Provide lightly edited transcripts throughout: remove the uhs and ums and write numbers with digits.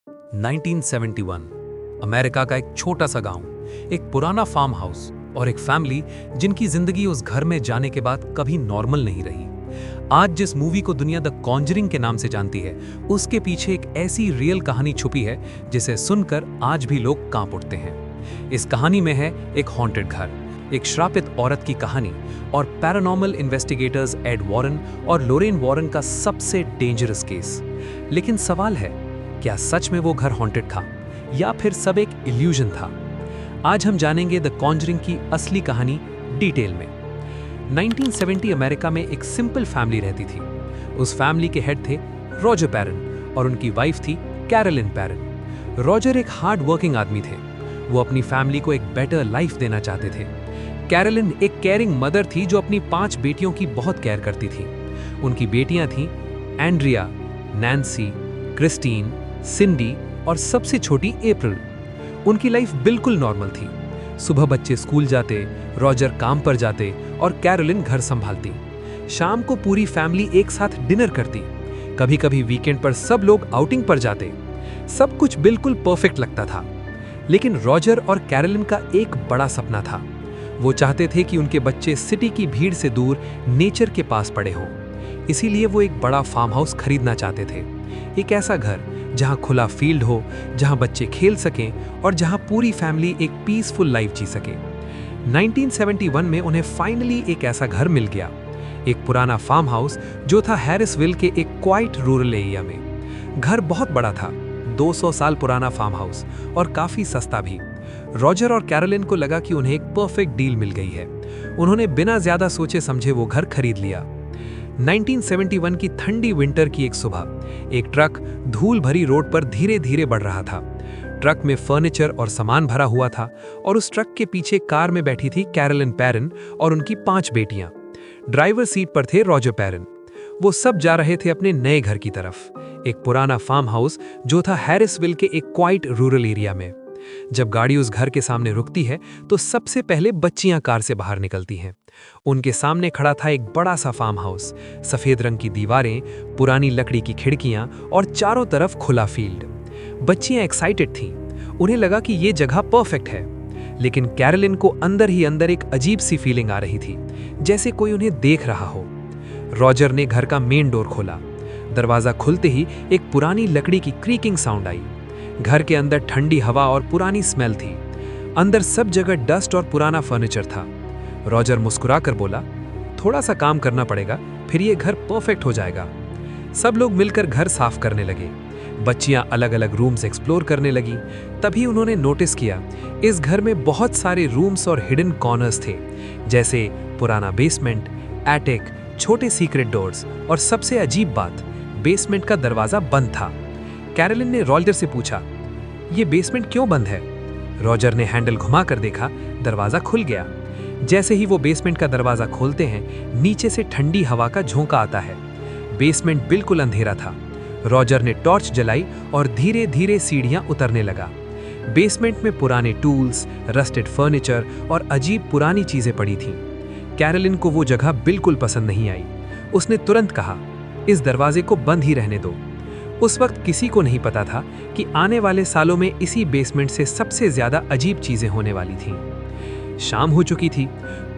1971 America का एक छोटा सा गांव, एक पुराना फार्म हाउस और एक फैमिली जिनकी जिंदगी उस घर में जाने के बाद कभी नॉर्मल नहीं रही। आज जिस मूवी को दुनिया द कॉन्जरिंग के नाम से जानती है, उसके पीछे एक ऐसी रियल कहानी छुपी है जिसे सुनकर आज भी लोग कांप उठते हैं। इस कहानी में है एक हॉन्टेड घर, एक श्रापित औरत की कहानी और पैरानॉर्मल इन्वेस्टिगेटर्स एड वॉरेन और लोरेन वॉरेन का सबसे डेंजरस केस। लेकिन सवाल है, क्या सच में वो घर हॉन्टेड था या फिर सब एक इल्यूजन था? आज हम जानेंगे द कॉन्जरिंग की असली कहानी डिटेल में। 1970 अमेरिका में एक सिंपल फैमिली रहती थी। उस फैमिली के हेड थे रॉजर पैरन और उनकी वाइफ थी कैरोलिन पैरन। रॉजर एक हार्ड वर्किंग आदमी थे। वो अपनी फैमिली को एक बेटर लाइफ देना चाहते थे। कैरोलिन एक केयरिंग मदर थी जो अपनी 5 बेटियों की बहुत केयर करती थी। उनकी बेटियां थीं एंड्रिया, नैन्सी, क्रिस्टीन, सिंडी और सबसे छोटी अप्रैल। उनकी लाइफ बिल्कुल नॉर्मल थी। सुबह बच्चे स्कूल जाते, रॉजर काम पर जाते और कैरोलिन घर संभालती। शाम को पूरी फैमिली एक साथ डिनर करती। कभी कभी वीकेंड पर सब लोग आउटिंग पर जाते। सब कुछ बिल्कुल परफेक्ट लगता था। लेकिन रॉजर और कैरोलिन का एक बड़ा सपना था। वो चाहते थे कि उनके बच्चे सिटी की भीड़ से दूर नेचर के पास पड़े हों। इसीलिए वो एक बड़ा फार्म हाउस खरीदना चाहते थे। एक ऐसा घर जहां खुला फील्ड हो, जहां बच्चे खेल सकें और जहां पूरी फैमिली एक पीसफुल लाइफ जी सके। 1971 में उन्हें फाइनली एक ऐसा घर मिल गया। एक पुराना फार्म हाउस जो था हैरिसविल के एक क्वाइट रूरल एरिया में। घर बहुत बड़ा था, 200 साल पुराना फार्म हाउस और काफी सस्ता भी। रॉजर और कैरोलिन को लगा कि उन्हें एक परफेक्ट डील मिल गई है। उन्होंने बिना ज्यादा सोचे समझे वो घर खरीद लिया। 1971 की ठंडी विंटर की एक सुबह एक ट्रक धूल भरी रोड पर धीरे धीरे बढ़ रहा था। ट्रक में फर्नीचर और सामान भरा हुआ था और उस ट्रक के पीछे कार में बैठी थी कैरोलिन पैरन और उनकी 5 बेटियां। ड्राइवर सीट पर थे रॉजर पैरन। वो सब जा रहे थे अपने नए घर की तरफ, एक पुराना फार्म हाउस जो था हैरिसविल के एक क्वाइट रूरल एरिया में। जब गाड़ी उस घर के सामने रुकती है तो सबसे पहले बच्चियां कार से बाहर निकलती हैं। उनके सामने खड़ा था एक बड़ा सा फार्म हाउस, सफेद रंग की दीवारें, पुरानी लकड़ी की खिड़कियां और चारों तरफ खुला फील्ड। बच्चियां एक्साइटेड थीं। उन्हें लगा कि ये जगह परफेक्ट है। लेकिन कैरोलिन को अंदर ही अंदर एक अजीब सी फीलिंग आ रही थी, जैसे कोई उन्हें देख रहा हो। रॉजर ने घर का मेन डोर खोला। दरवाजा खुलते ही एक पुरानी लकड़ी की क्रीकिंग साउंड आई। घर के अंदर ठंडी हवा और पुरानी स्मेल थी। अंदर सब जगह डस्ट और पुराना फर्नीचर था। रॉजर मुस्कुराकर बोला, थोड़ा सा काम करना पड़ेगा, फिर ये घर परफेक्ट हो जाएगा। सब लोग मिलकर घर साफ करने लगे। बच्चियां अलग अलग रूम्स एक्सप्लोर करने लगी। तभी उन्होंने नोटिस किया, इस घर में बहुत सारे रूम्स और हिडन कॉर्नर्स थे, जैसे पुराना बेसमेंट, एटिक, छोटे सीक्रेट डोर्स और सबसे अजीब बात, बेसमेंट का दरवाजा बंद था। कैरोलिन ने रॉजर से पूछा, ये बेसमेंट क्यों बंद है? रॉजर ने हैंडल घुमाकर देखा, दरवाजा खुल गया। जैसे ही वो बेसमेंट का दरवाजा खोलते हैं, नीचे से ठंडी हवा का झोंका आता है। बेसमेंट बिल्कुल अंधेरा था। रॉजर ने टॉर्च जलाई और धीरे धीरे सीढ़ियां उतरने लगा। बेसमेंट में पुराने टूल्स, रस्टेड फर्नीचर और अजीब पुरानी चीजें पड़ी थीं। कैरोलिन को वो जगह बिल्कुल पसंद नहीं आई। उसने तुरंत कहा, इस दरवाजे को बंद ही रहने दो। उस वक्त किसी को नहीं पता था कि आने वाले सालों में इसी बेसमेंट से सबसे ज्यादा अजीब चीजें होने वाली थीं। शाम हो चुकी थी।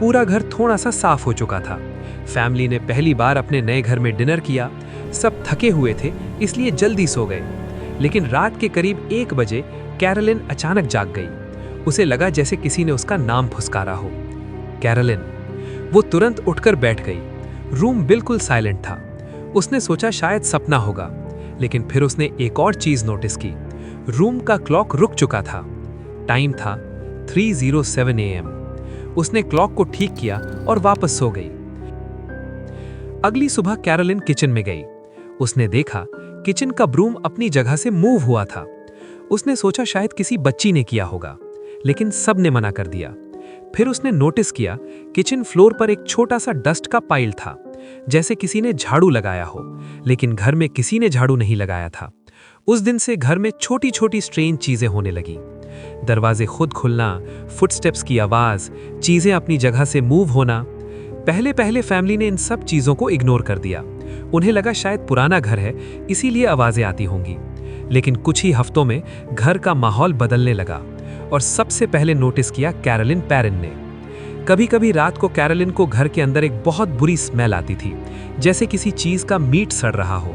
पूरा घर थोड़ा सा साफ हो चुका था। फैमिली ने पहली बार अपने नए घर में डिनर किया। सब थके हुए थे, इसलिए जल्दी सो गए। लेकिन रात के करीब 1 बजे कैरोलिन अचानक जाग गई। उसे लगा जैसे किसी ने उसका नाम फुसकारा हो, कैरोलिन। वो तुरंत उठकर बैठ गई। रूम बिल्कुल साइलेंट था। उसने सोचा शायद सपना होगा, लेकिन फिर उसने एक और चीज नोटिस की। रूम का क्लॉक रुक चुका था। टाइम था 3:07 AM। उसने क्लॉक को ठीक किया और वापस सो गई। अगली सुबह कैरोलिन किचन में गई। उसने देखा किचन का ब्रूम अपनी जगह से मूव हुआ था। उसने सोचा शायद किसी बच्ची ने किया होगा, लेकिन सब ने मना कर दिया। फिर उसने नोटिस किया किचन फ्लोर पर एक छोटा सा डस्ट का पाइल था, जैसे किसी ने झाड़ू लगाया हो, लेकिन घर में किसी ने झाड़ू नहीं लगाया था। उस दिन से घर में छोटी छोटी स्ट्रेंज चीजें होने लगी। दरवाजे खुद खुलना, फुटस्टेप्स की आवाज, चीजें अपनी जगह से मूव होना। पहले पहले फैमिली ने इन सब चीजों को इग्नोर कर दिया। उन्हें लगा शायद पुराना घर है, इसीलिए आवाजें आती होंगी। लेकिन कुछ ही हफ्तों में घर का माहौल बदलने लगा और सबसे पहले नोटिस किया कैरोलिन पैरन ने। कभी कभी रात को कैरोलिन को घर के अंदर एक बहुत बुरी स्मेल आती थी, जैसे किसी चीज का मीट सड़ रहा हो।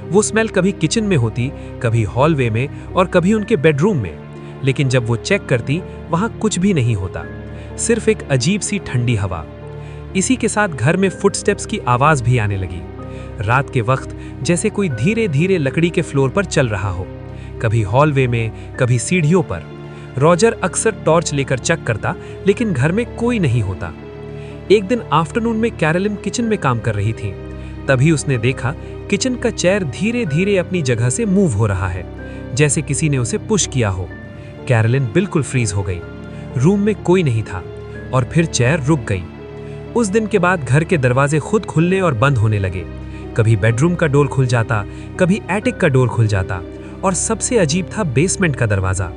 वो स्मेल कभी किचन में होती, कभी हॉलवे में और कभी उनके बेडरूम में। लेकिन जब वो चेक करती, वहां कुछ भी नहीं होता, सिर्फ एक अजीब सी ठंडी हवा। इसी के साथ घर में फुटस्टेप्स की आवाज भी आने लगी, रात के वक्त, जैसे कोई धीरे धीरे लकड़ी के फ्लोर पर चल रहा हो, कभी हॉलवे में, कभी सीढ़ियों पर। रॉजर अक्सर टॉर्च लेकर चेक करता, लेकिन घर में कोई नहीं होता। एक दिन आफ्टरनून में कैरोलिन किचन में काम कर रही थी। तभी उसने देखा किचन का चेयर धीरे धीरे अपनी जगह से मूव हो रहा है, जैसे किसी ने उसे पुश किया हो। कैरोलिन बिल्कुल फ्रीज हो गई। रूम में कोई नहीं था और फिर चेयर रुक गई। उस दिन के बाद घर के दरवाजे खुद खुलने और बंद होने लगे। कभी बेडरूम का डोर खुल जाता, कभी एटिक का डोर खुल जाता, और सबसे अजीब था बेसमेंट का दरवाजा।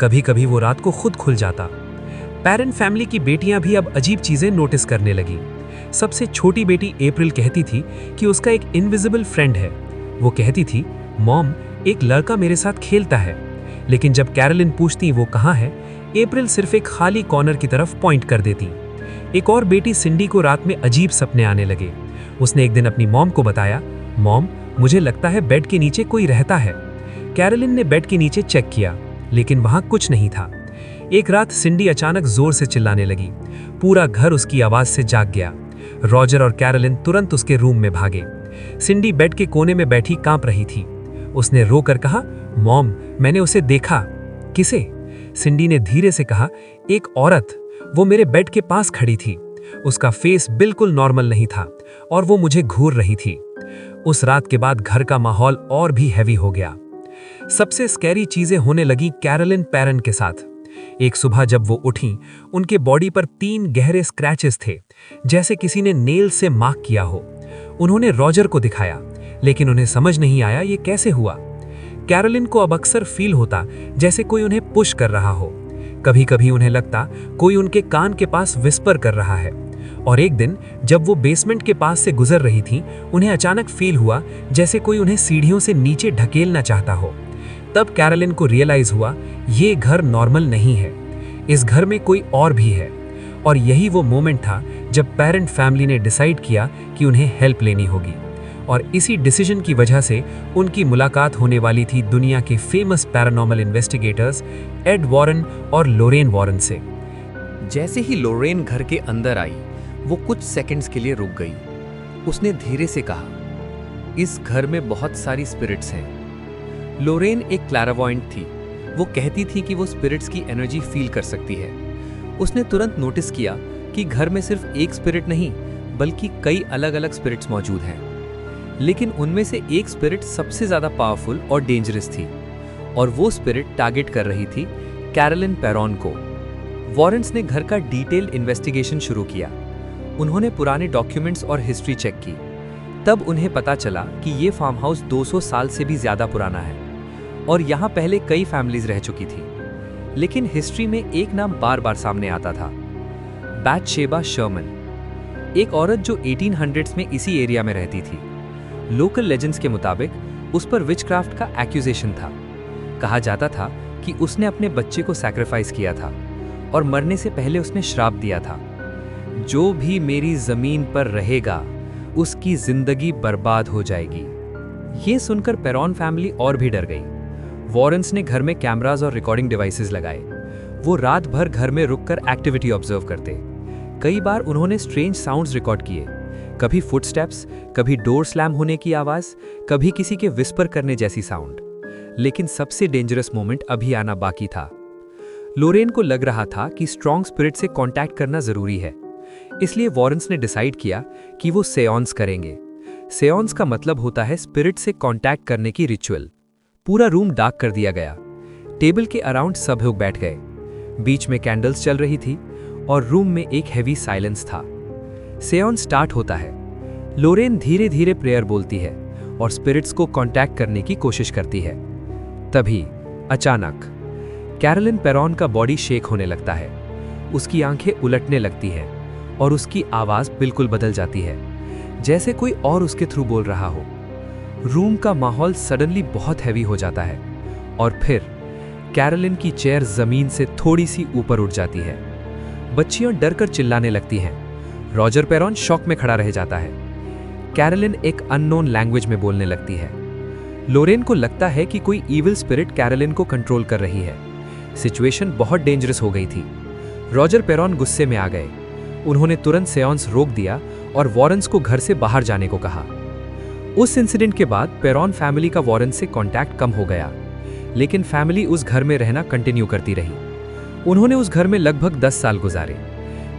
कभी कभी वो रात को खुद खुल जाता। पैरन फैमिली की बेटियां भी अब अजीब चीजें नोटिस करने लगी। सबसे छोटी बेटी अप्रैल कहती थी कि उसका एक इनविजिबल फ्रेंड है। वो कहती थी, मॉम, एक लड़का मेरे साथ खेलता है। लेकिन जब कैरोलिन पूछती वो कहाँ है, अप्रैल सिर्फ एक खाली कॉर्नर की तरफ पॉइंट कर देती। एक और बेटी सिंडी को रात में अजीब सपने आने लगे। उसने एक दिन अपनी मॉम को बताया, मॉम, मुझे लगता है बेड के नीचे कोई रहता है। कैरोलिन ने बेड के नीचे चेक किया, लेकिन वहां कुछ नहीं था। एक रात सिंडी अचानक जोर से चिल्लाने लगी। पूरा घर उसकी आवाज से जाग गया। रॉजर और कैरोलिन तुरंत उसके रूम में भागे। सिंडी बेड के कोने में बैठी कांप रही थी। उसने रोकर कहा, मॉम, मैंने उसे देखा। किसे? सिंडी ने धीरे से कहा, एक औरत। वो मेरे बेड के पास खड़ी थी। उसका फेस बिल्कुल नॉर्मल नहीं था और वो मुझे घूर रही थी। उस रात के बाद घर का माहौल और भी हैवी हो गया। सबसे स्कैरी चीजें होने लगी कैरोलिन पैरन के साथ। एक सुबह जब वो उठी, उनके बॉडी पर 3 गहरे स्क्रैचेस थे, जैसे किसी ने नेल से मार्क किया हो। उन्होंने रॉजर को दिखाया, लेकिन उन्हें समझ नहीं आया ये कैसे हुआ। कैरोलिन को अब अक्सर फील होता जैसे कोई उन्हें पुश कर रहा हो। कभी कभी उन्हें लगता कोई उनके कान के पास विस्पर कर रहा है। और एक दिन जब वो बेसमेंट के पास से गुजर रही थी, उन्हें अचानक फील हुआ जैसे कोई उन्हें सीढ़ियों से नीचे ढकेलना चाहता हो। तब कैरोलिन को रियलाइज हुआ, ये घर नॉर्मल नहीं है, इस घर में कोई और भी है। और यही वो मोमेंट था जब पेरेंट फैमिली ने डिसाइड किया कि उन्हें हेल्प लेनी होगी। और इसी डिसीजन की वजह से उनकी मुलाकात होने वाली थी दुनिया के famous paranormal investigators Ed Warren और लोरेन वॉरेन से। जैसे ही लोरेन घर के अंदर आई, वो कुछ सेकंड्स के लिए रुक गई। उसने धीरे से कहा, इस घर में बहुत सारी स्पिरिट्स हैं। लोरेन एक क्लैरावॉयंट थी। वो कहती थी कि वो स्पिरिट्स की एनर्जी फील कर सकती है। उसने तुरंत नोटिस किया कि घर में सिर्फ एक स्पिरिट नहीं, बल्कि कई अलग अलग स्पिरिट्स मौजूद हैं। लेकिन उनमें से एक स्पिरिट सबसे ज्यादा पावरफुल और डेंजरस थी, और वो स्पिरिट टारगेट कर रही थी कैरोलिन पैरन को। वॉरेन्स ने घर का डिटेल इन्वेस्टिगेशन शुरू किया। उन्होंने पुराने डॉक्यूमेंट्स और हिस्ट्री चेक की। तब उन्हें पता चला कि ये फार्म हाउस 200 साल से भी ज्यादा पुराना है और यहाँ पहले कई फैमिलीज रह चुकी थी। लेकिन हिस्ट्री में एक नाम बार बार सामने आता था, बैथशेबा शर्मन, एक औरत जो 1800s में इसी एरिया में रहती थी। लोकल लेजेंड्स के मुताबिक उस पर विचक्राफ्ट का एक्यूजेशन था। कहा जाता था कि उसने अपने बच्चे को सैक्रिफाइस किया था और मरने से पहले उसने श्राप दिया था, जो भी मेरी जमीन पर रहेगा उसकी जिंदगी बर्बाद हो जाएगी। ये सुनकर पैरन फैमिली और भी डर गई। वॉरेन्स ने घर में कैमरास और रिकॉर्डिंग डिवाइसेस लगाए। वो रात भर घर में रुककर एक्टिविटी ऑब्जर्व करते। कई बार उन्होंने स्ट्रेंज साउंड्स रिकॉर्ड किए, कभी फुटस्टेप्स, कभी डोर स्लैम होने की आवाज, कभी किसी के विस्पर करने जैसी साउंड। लेकिन सबसे डेंजरस मोमेंट अभी आना बाकी था। लोरेन को लग रहा था कि स्ट्रॉन्ग स्पिरिट से कांटेक्ट करना जरूरी है, इसलिए वॉरेन्स ने डिसाइड किया कि वो सेऑन्स करेंगे। सेऑन्स का मतलब होता है स्पिरिट से कांटेक्ट करने की रिचुअल। पूरा रूम डार्क कर दिया गया। टेबल के अराउंड सब लोग बैठ गए। बीच में कैंडल्स चल रही थी और रूम में एक हेवी साइलेंस था। सेऑन्स स्टार्ट होता है। लोरेन धीरे धीरे प्रेयर बोलती है और स्पिरिट्स को कांटेक्ट करने की कोशिश करती है। तभी अचानक कैरोलिन पैरन का बॉडी शेक होने लगता है। उसकी आंखें उलटने लगती हैं और उसकी आवाज बिल्कुल बदल जाती है, जैसे कोई और उसके थ्रू बोल रहा हो। रूम का माहौल सडनली बहुत हैवी हो जाता है। और फिर कैरोलिन की चेयर जमीन से थोड़ी सी ऊपर उठ जाती है। बच्चियां डरकर चिल्लाने लगती हैं। रॉजर पेरॉन शॉक में खड़ा रह जाता है। कैरोलिन एक अननोन लैंग्वेज में बोलने लगती है। लोरेन को लगता है कि कोई इविल स्पिरिट कैरोलिन को कंट्रोल कर रही है। सिचुएशन बहुत डेंजरस हो गई थी। रॉजर पेरॉन गुस्से में आ गए। उन्होंने तुरंत सेऑन्स रोक दिया और वॉरेन्स को घर से बाहर जाने को कहा। उस इंसिडेंट के बाद पेरॉन फैमिली का वॉरेन्स से कांटेक्ट कम हो गया, लेकिन फैमिली उस घर में रहना कंटिन्यू करती रही। उन्होंने उस घर में लगभग 10 साल गुजारे।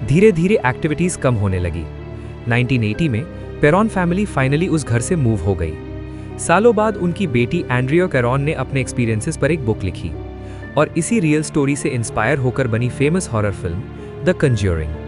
धीरे धीरे एक्टिविटीज कम होने लगी। 1980 में पेरॉन फैमिली फाइनली उस घर से मूव हो गई। सालों बाद उनकी बेटी एंड्रिया कैरॉन ने अपने एक्सपीरियंसेस पर एक बुक लिखी और इसी रियल स्टोरी से इंस्पायर होकर बनी famous horror film the conjuring.